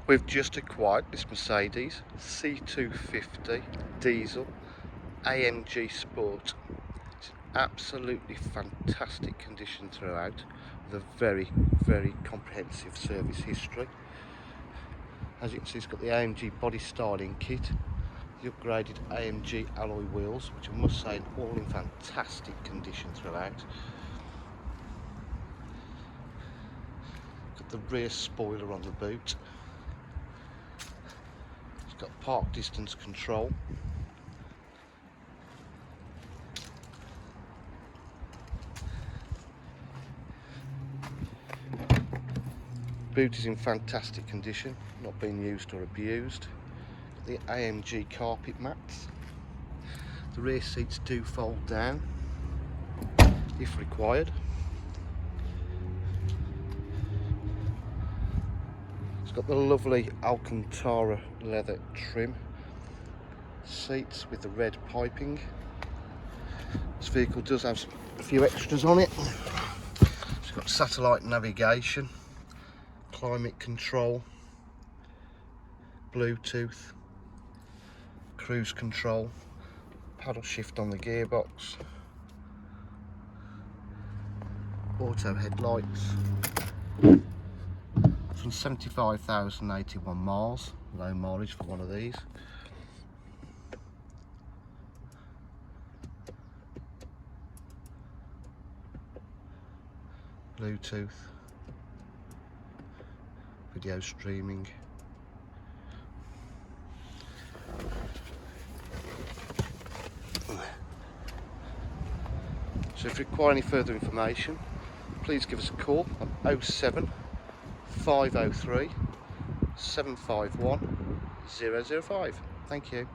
We've just acquired this Mercedes C250 diesel AMG Sport. It's in absolutely fantastic condition throughout, with a very comprehensive service history. As you can see, it's got the AMG body styling kit, the upgraded AMG alloy wheels, which I must say are all in fantastic condition throughout. Got the rear spoiler on the boot. It's got park distance control. Boot is in fantastic condition, not being used or abused. The AMG carpet mats. The rear seats do fold down if required. It's got the lovely Alcantara leather trim. Seats with the red piping. This vehicle does have a few extras on it. It's got satellite navigation, climate control, Bluetooth, cruise control, paddle shift on the gearbox, auto headlights. From 75,081 miles, low mileage for one of these. Bluetooth, video streaming. So if you require any further information, please give us a call on 07 503 751 005. Thank you.